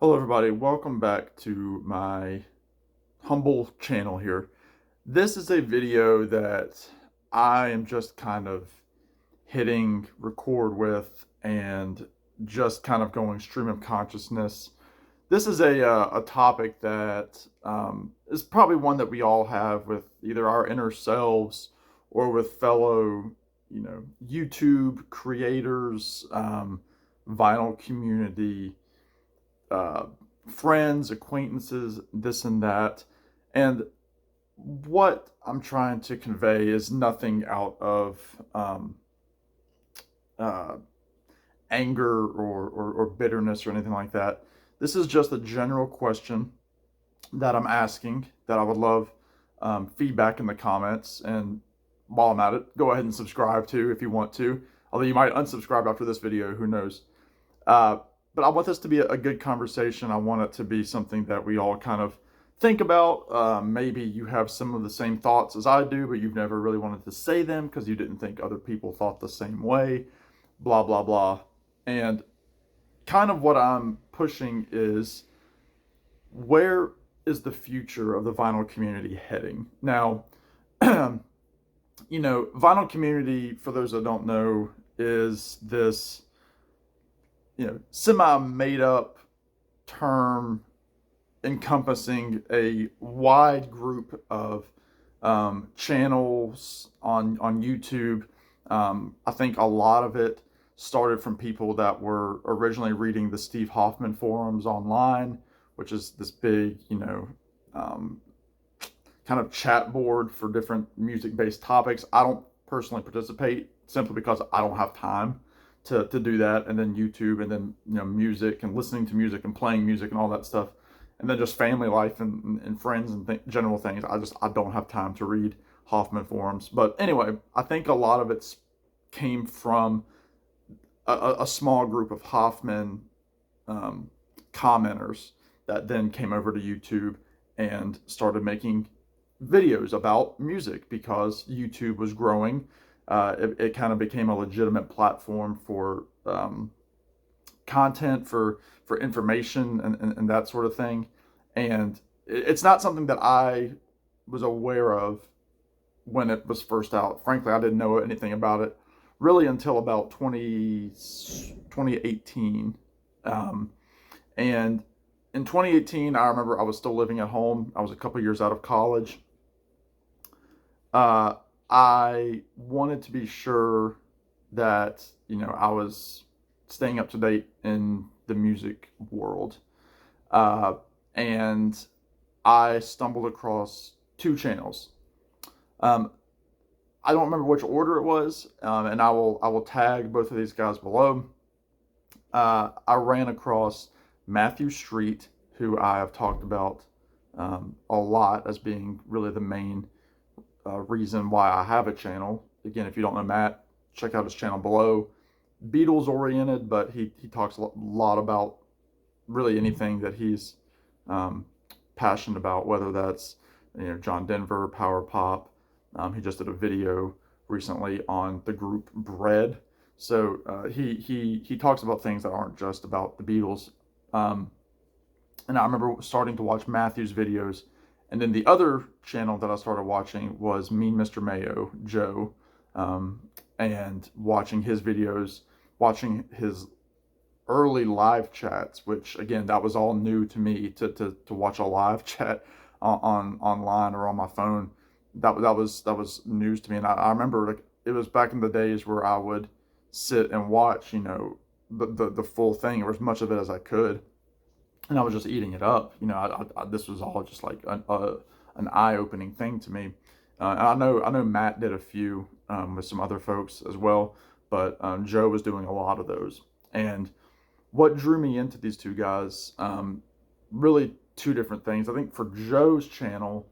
Hello everybody, welcome back to my humble channel here. This is a video that I am just kind of hitting record with and just kind of going stream of consciousness. This is a topic that is probably one that we all have with either our inner selves or with fellow, YouTube creators, vinyl community, uh, friends, acquaintances, this and that. And what I'm trying to convey is nothing out of uh, anger or bitterness or anything like that. This is just a general question that I'm asking that I would love feedback in the comments. And while I'm at it, go ahead and subscribe too if you want to. Although you might unsubscribe after this video, who knows? Uh, but I want this to be a good conversation. I want it to be something that we all kind of think about. Maybe you have some of the same thoughts as I do, but you've never really wanted to say them because you didn't think other people thought the same way, blah, blah, blah. And kind of what I'm pushing is, where is the future of the vinyl community heading? Now, vinyl community, for those that don't know, is this semi made up term encompassing a wide group of channels on YouTube. I think a lot of it started from people that were originally reading the Steve Hoffman forums online, which is this big, um, kind of chat board for different music-based topics. I don't personally participate simply because I don't have time to do that. And then YouTube, and then music and listening to music and playing music and all that stuff, and then just family life and friends and general things. I don't have time to read Hoffman forums. But anyway, I think a lot of it came from a small group of Hoffman commenters that then came over to YouTube and started making videos about music because YouTube was growing. It kind of became a legitimate platform for content, for information, and that sort of thing. And it's not something that I was aware of when it was first out. Frankly, I didn't know anything about it really until about 2018. And in 2018, I remember I was still living at home. I was a couple years out of college. I wanted to be sure that, I was staying up to date in the music world. Uh, and I stumbled across two channels. Um, I don't remember which order it was, and I will tag both of these guys below. I ran across Matthew Street, who I have talked about a lot as being really the main reason why I have a channel. Again, if you don't know Matt, check out his channel below. Beatles oriented, but he talks a lot about really anything that he's passionate about, whether that's John Denver, power pop. He just did a video recently on the group Bread. So he talks about things that aren't just about the Beatles. And I remember starting to watch Matthew's videos. And then the other channel that I started watching was Mean Mr. Mayo, Joe, and watching his videos, watching his early live chats, which again, that was all new to me to watch a live chat on online or on my phone. That was news to me. And I remember, like, it was back in the days where I would sit and watch, the full thing, or as much of it as I could, and I was just eating it up. This was all just like an eye-opening thing to me. And I know Matt did a few with some other folks as well, but Joe was doing a lot of those. And what drew me into these two guys, really two different things. I think for Joe's channel,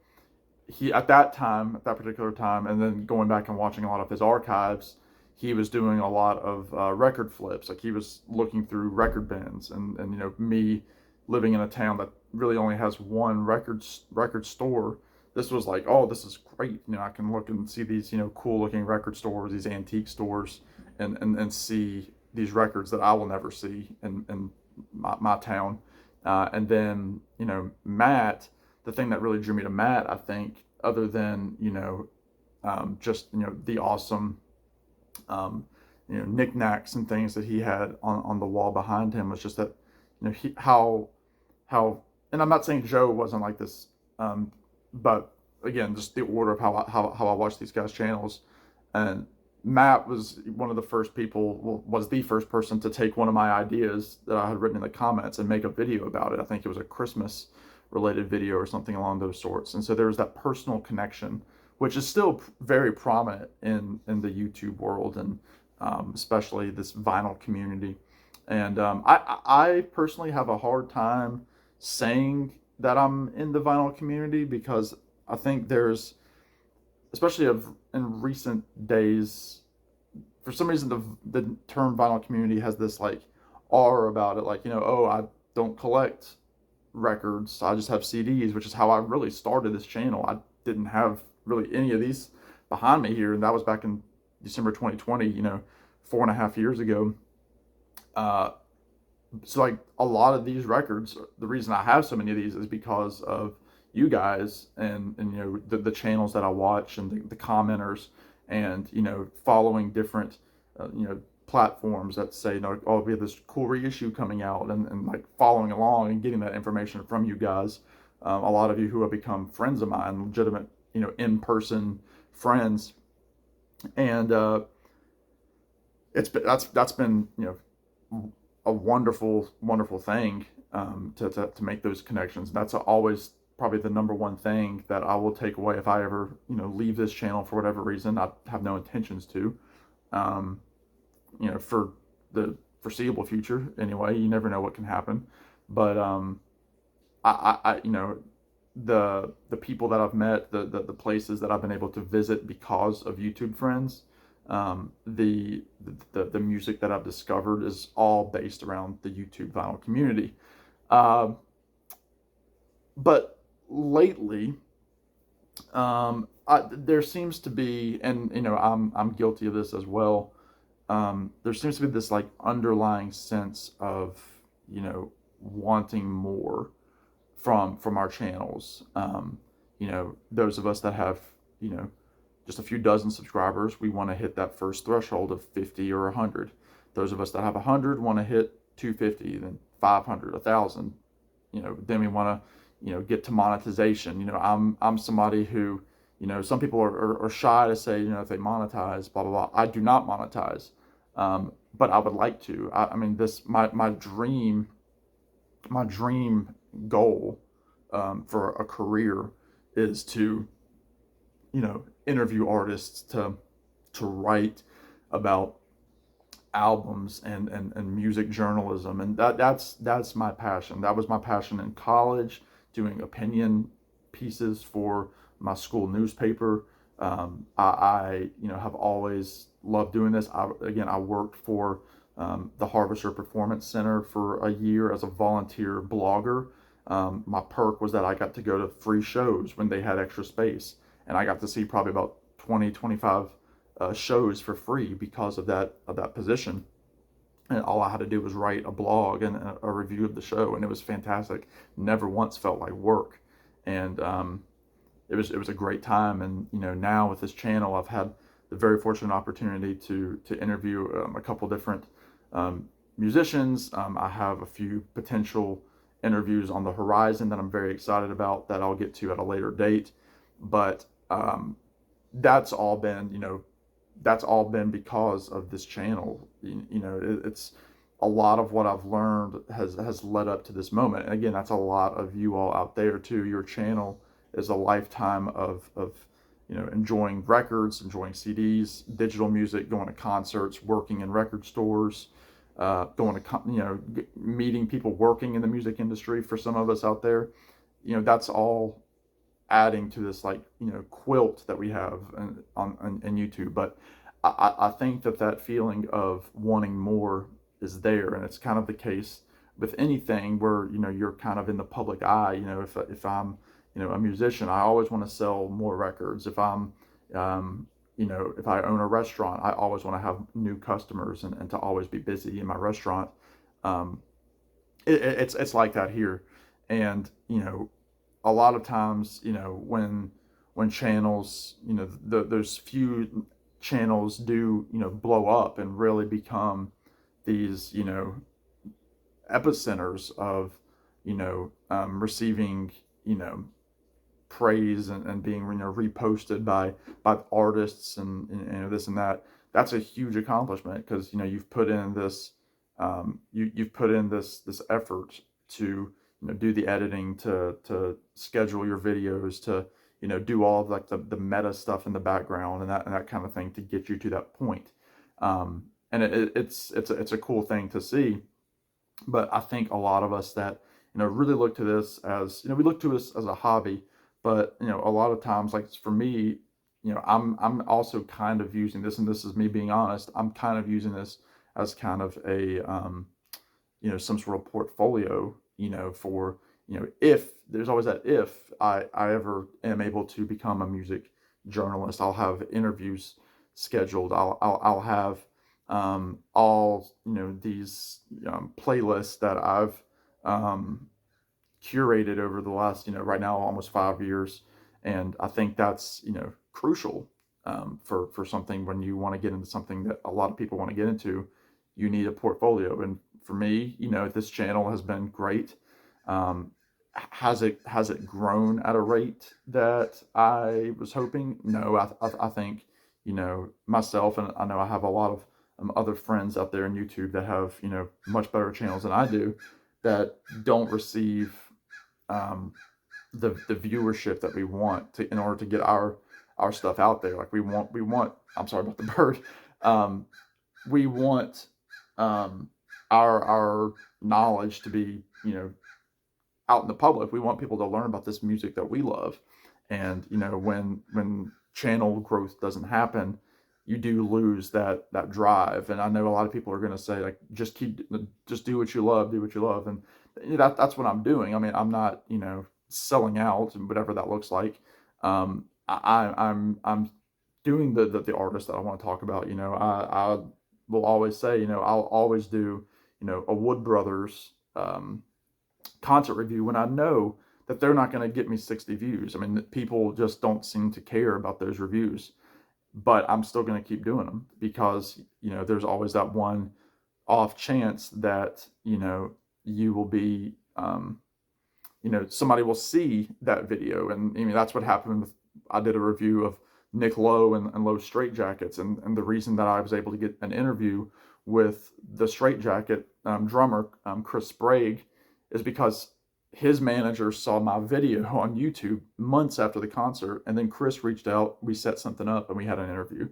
he at that particular time, and then going back and watching a lot of his archives, he was doing a lot of record flips. Like, he was looking through record bins, and me living in a town that really only has one record store. This was like, oh, this is great. I can look and see these cool looking record stores, these antique stores, and see these records that I will never see in my town. And then, Matt, the thing that really drew me to Matt, I think, other than, just, the awesome, um, knickknacks and things that he had on the wall behind him, was just that, how, and I'm not saying Joe wasn't like this, but again, just the order of how I watch these guys' channels. And Matt was one of the first people, well, was the first person to take one of my ideas that I had written in the comments and make a video about it. I think it was a Christmas related video or something along those sorts. And so there was that personal connection, which is still very prominent in the YouTube world, and especially this vinyl community. And I personally have a hard time saying that I'm in the vinyl community, because I think there's, especially in recent days, for some reason the term vinyl community has this like aura about it, like, oh, I don't collect records, I just have CDs, which is how I really started this channel. I didn't have really any of these behind me here, and that was back in December 2020, 4.5 years ago. So like a lot of these records, the reason I have so many of these is because of you guys, and the channels that I watch, and the commenters, and following different platforms that say, oh, we have this cool reissue coming out, and like following along and getting that information from you guys. A lot of you who have become friends of mine, legitimate in-person friends. And that's been a wonderful thing, to make those connections. That's always probably the number one thing that I will take away if I ever leave this channel for whatever reason. I have no intentions to, for the foreseeable future anyway. You never know what can happen. But I the people that I've met, the places that I've been able to visit because of YouTube friends, the music that I've discovered is all based around the YouTube vinyl community. But lately, there seems to be, and I'm guilty of this as well. There seems to be this like underlying sense of wanting more from our channels. Those of us that have just a few dozen subscribers, we want to hit that first threshold of 50 or 100. Those of us that have 100 want to hit 250, then 500, 1,000. Then we want to get to monetization. I'm somebody who, some people are shy to say, if they monetize, blah blah blah. I do not monetize, but I would like to. I mean, this my dream goal, for a career, is to interview artists, to write about albums, and music journalism. And that's my passion. That was my passion in college, doing opinion pieces for my school newspaper. I have always loved doing this. I worked for the Harvester Performance Center for a year as a volunteer blogger. My perk was that I got to go to free shows when they had extra space, and I got to see probably about 25 shows for free because of that position. And all I had to do was write a blog and a review of the show, and it was fantastic. Never once felt like work, and it was a great time. And now with this channel, I've had the very fortunate opportunity to interview a couple different musicians. I have a few potential interviews on the horizon that I'm very excited about, that I'll get to at a later date. But that's all been because of this channel. It's a lot of what I've learned has led up to this moment. And again, that's a lot of you all out there too. Your channel is a lifetime of enjoying records, enjoying CDs, digital music, going to concerts, working in record stores, going to meeting people working in the music industry. For some of us out there, that's all adding to this quilt that we have on YouTube. But I think that feeling of wanting more is there, and it's kind of the case with anything where you're kind of in the public eye. If I'm a musician, I always want to sell more records. If I'm if I own a restaurant, I always want to have new customers, and to always be busy in my restaurant. it's like that here. And a lot of times, when channels, those few channels do, blow up and really become these, epicenters of, receiving, praise and being, reposted by artists and, this and that. That's a huge accomplishment, because you've put in this, you've put in this effort to, do the editing, to schedule your videos, to, do all of like the meta stuff in the background, and that kind of thing, to get you to that point. And it's a cool thing to see. But I think a lot of us that, really look to this as, we look to this as a hobby. But a lot of times, like for me, I'm also kind of using this, and this is me being honest, I'm kind of using this as kind of a, some sort of portfolio, for, if there's always that, if I ever am able to become a music journalist, I'll have interviews scheduled. I'll have, all, these, playlists that I've, curated over the last, right now, almost 5 years. And I think that's, crucial, for something. When you want to get into something that a lot of people want to get into, you need a portfolio. And for me, this channel has been great. Has it grown at a rate that I was hoping? No. I think, myself, and I know I have a lot of, other friends out there in YouTube that have, much better channels than I do, that don't receive, the viewership that we want to, in order to get our stuff out there. Like we want, I'm sorry about the bird. We want, our knowledge to be, out in the public. We want people to learn about this music that we love. And when channel growth doesn't happen, you do lose that drive. And I know a lot of people are going to say, like, just do what you love, and that's what I'm doing. I mean, I'm not, selling out, and whatever that looks like. I'm doing the artist that I want to talk about. I will always say, I'll always do, a Wood Brothers, concert review, when I know that they're not going to get me 60 views. I mean, people just don't seem to care about those reviews. But I'm still going to keep doing them, because, there's always that one off chance that, you will be, somebody will see that video. And I mean, that's what happened with, I did a review of Nick Lowe and Lowe Straight Jackets. And the reason that I was able to get an interview with the Straight Jacket, drummer, Chris Sprague, is because his manager saw my video on YouTube months after the concert, and then Chris reached out, we set something up, and we had an interview.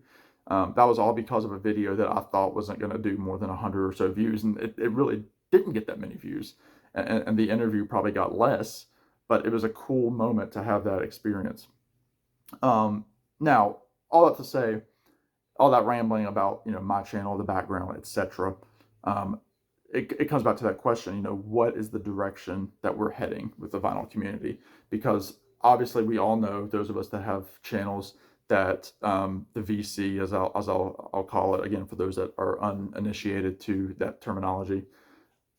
That was all because of a video that I thought wasn't going to do more than 100 or so views, and it really didn't get that many views, and the interview probably got less, but it was a cool moment to have that experience. Now, all that to say, all that rambling about, my channel, the background, etc. It comes back to that question, what is the direction that we're heading with the vinyl community? Because obviously we all know, those of us that have channels, that, the VC, as I'll call it, again, for those that are uninitiated to that terminology,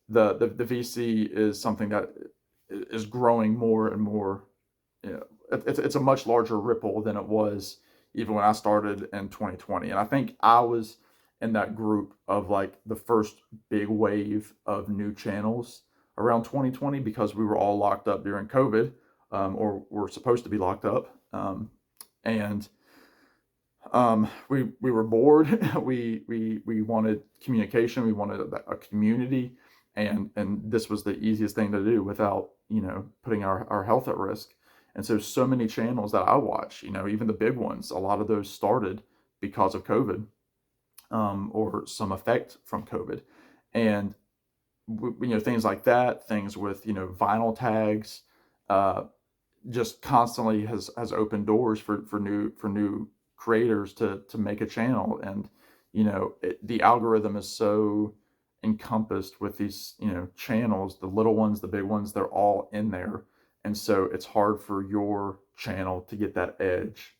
the VC is something that is growing more and more. It's a much larger ripple than it was even when I started in 2020. And I think I was in that group of, like, the first big wave of new channels around 2020, because we were all locked up during COVID, or were supposed to be locked up. And we were bored. we wanted communication. We wanted a community, and this was the easiest thing to do without, putting our health at risk. And so many channels that I watch, even the big ones, a lot of those started because of COVID, or some effect from COVID. And, things like that, things with, vinyl tags, just constantly has opened doors for new creators to make a channel. And, the algorithm is so encompassed with these, channels, the little ones, the big ones, they're all in there. And so it's hard for your channel to get that edge,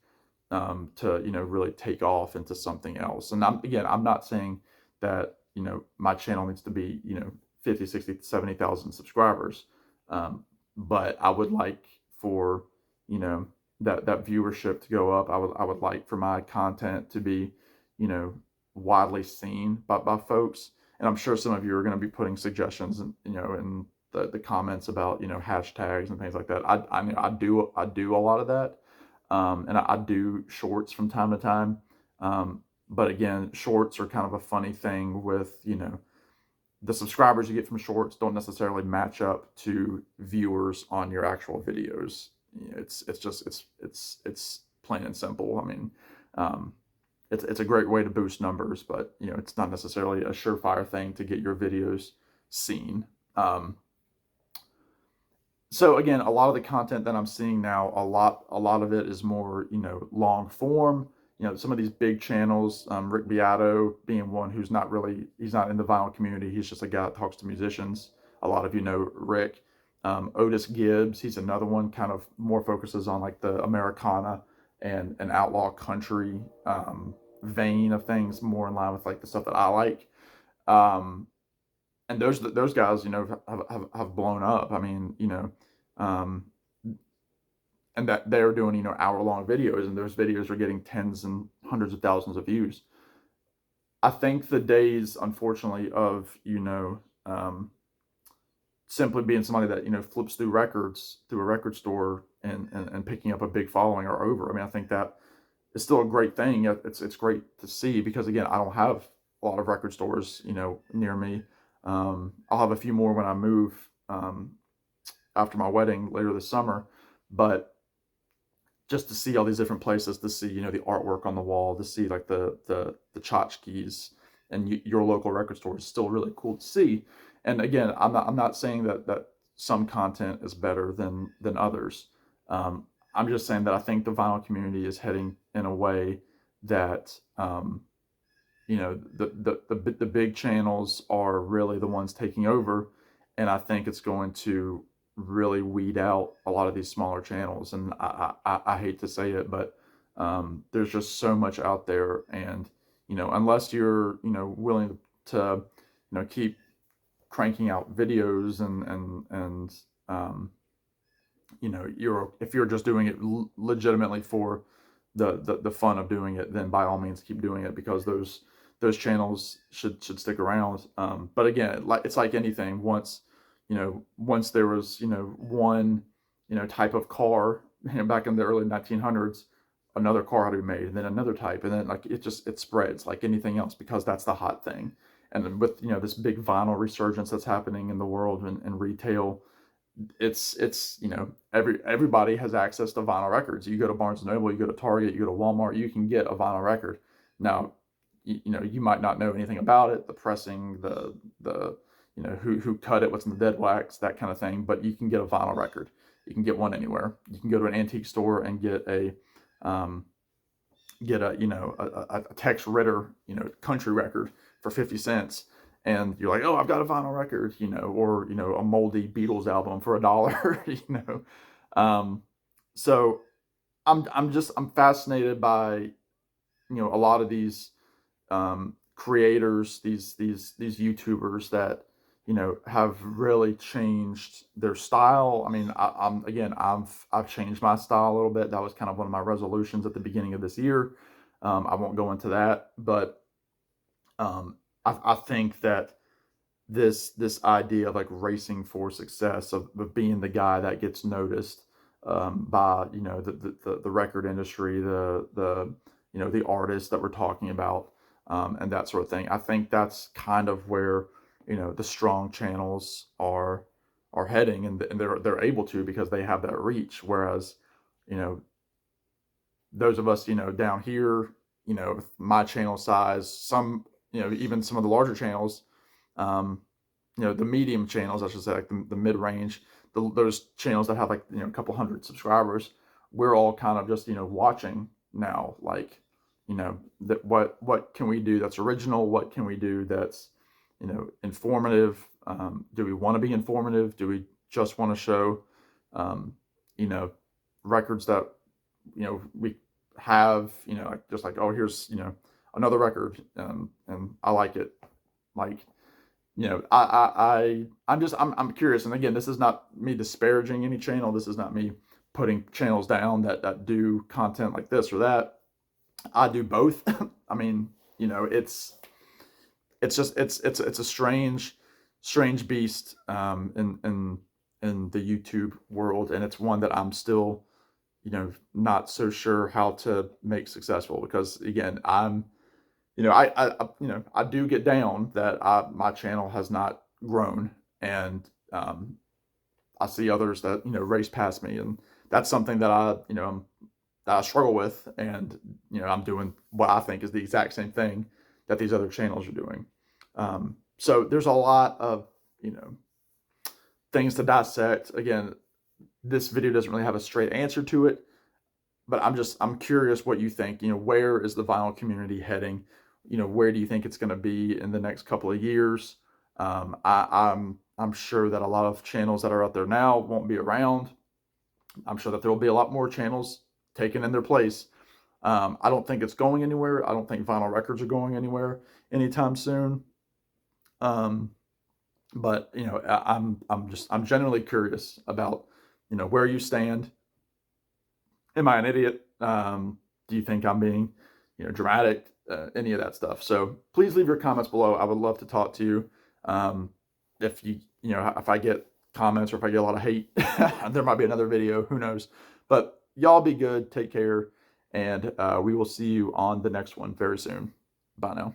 to, really take off into something else. And I'm not saying that, my channel needs to be, 50, 60, 70,000 subscribers. But I would like for, you know, that viewership to go up. I would like for my content to be, you know, widely seen by folks. And I'm sure some of you are going to be putting suggestions, and you know, in the comments about, you know, hashtags and things like that. I mean, I do a lot of that, and I do shorts from time to time. But again, shorts are kind of a funny thing with, you know, the subscribers you get from shorts don't necessarily match up to viewers on your actual videos. It's plain and simple. I mean, um, it's a great way to boost numbers, but you know, it's not necessarily a surefire thing to get your videos seen. So again, a lot of the content that I'm seeing now, a lot of it is more, you know, long form. You know, some of these big channels, Rick Beato being one who's not really, he's not in the vinyl community. He's just a guy that talks to musicians. A lot of you know Rick. Otis Gibbs, he's another one, kind of more focuses on like the Americana and an outlaw country vein of things, more in line with like the stuff that I like. Um, and those guys, you know, have blown up. I mean, you know, um, and that they're doing, you know, hour-long videos, and those videos are getting tens and hundreds of thousands of views. I think the days, unfortunately, of, you know, simply being somebody that, you know, flips through records through a record store and picking up a big following are over. I mean, I think that is still a great thing. It's great to see, because again, I don't have a lot of record stores, you know, near me. I'll have a few more when I move after my wedding later this summer, but just to see all these different places, to see, you know, the artwork on the wall, to see like the tchotchkes and your local record store is still really cool to see. And again, I'm not saying that some content is better than others. I'm just saying that I think the vinyl community is heading in a way that, you know, the big channels are really the ones taking over, and I think it's going to really weed out a lot of these smaller channels. And I hate to say it, but there's just so much out there, and you know, unless you're, you know, willing to, you know, keep cranking out videos and you know, if you're just doing it legitimately for the fun of doing it, then by all means keep doing it, because those channels should stick around. But again, it's like anything. Once, you know, once there was, you know, one, you know, type of car, you know, back in the early 1900s, another car had to be made, and then another type, and then like it spreads like anything else, because that's the hot thing. And then with, you know, this big vinyl resurgence that's happening in the world and retail, it's you know, everybody has access to vinyl records. You go to Barnes and Noble, you go to Target, you go to Walmart, you can get a vinyl record. Now, you know, you might not know anything about it, the pressing, the you know, who cut it, what's in the dead wax, that kind of thing, but you can get a vinyl record. You can get one anywhere. You can go to an antique store and get a you know, a Tex Ritter, you know, country record for 50 cents, and you're like, oh, I've got a vinyl record, you know, or, you know, a moldy Beatles album for $1, you know. So I'm fascinated by, you know, a lot of these creators, these YouTubers that, you know, have really changed their style. I mean, I've changed my style a little bit. That was kind of one of my resolutions at the beginning of this year. I won't go into that, but I think that this idea of like racing for success, of being the guy that gets noticed by, you know, the record industry, the you know, the artists that we're talking about, and that sort of thing. I think that's kind of where, you know, the strong channels are heading, and they're able to, because they have that reach. Whereas, you know, those of us, you know, down here, you know, with my channel size, some, you know, even some of the larger channels, you know, the medium channels, I should say, like the mid-range, those channels that have like, you know, a couple hundred subscribers, we're all kind of just, you know, watching now, like, you know, that what can we do that's original? What can we do that's, you know, informative? Do we want to be informative? Do we just want to show, you know, records that, you know, we have, you know, just like, oh, here's, you know, another record, and I like it. Like, you know, I'm curious. And again, this is not me disparaging any channel. This is not me putting channels down that do content like this or that. I do both. I mean, you know, it's a strange beast in the YouTube world, and it's one that I'm still, you know, not so sure how to make successful, because again, you know, you know, I do get down that my channel has not grown, and I see others that, you know, race past me, and that's something that you know, that I struggle with, and you know, I'm doing what I think is the exact same thing that these other channels are doing. So there's a lot of, you know, things to dissect. Again, this video doesn't really have a straight answer to it, but I'm curious what you think. You know, where is the vinyl community heading? You know, where do you think it's going to be in the next couple of years? I'm sure that a lot of channels that are out there now won't be around. I'm sure that there will be a lot more channels taken in their place. I don't think it's going anywhere. I don't think vinyl records are going anywhere anytime soon. But you know, I'm genuinely curious about, you know, where you stand. Am I an idiot? Do you think I'm being, you know, dramatic? Any of that stuff. So please leave your comments below. I would love to talk to you. If you know, if I get comments or if I get a lot of hate, there might be another video. Who knows? But y'all be good. Take care, and we will see you on the next one very soon. Bye now.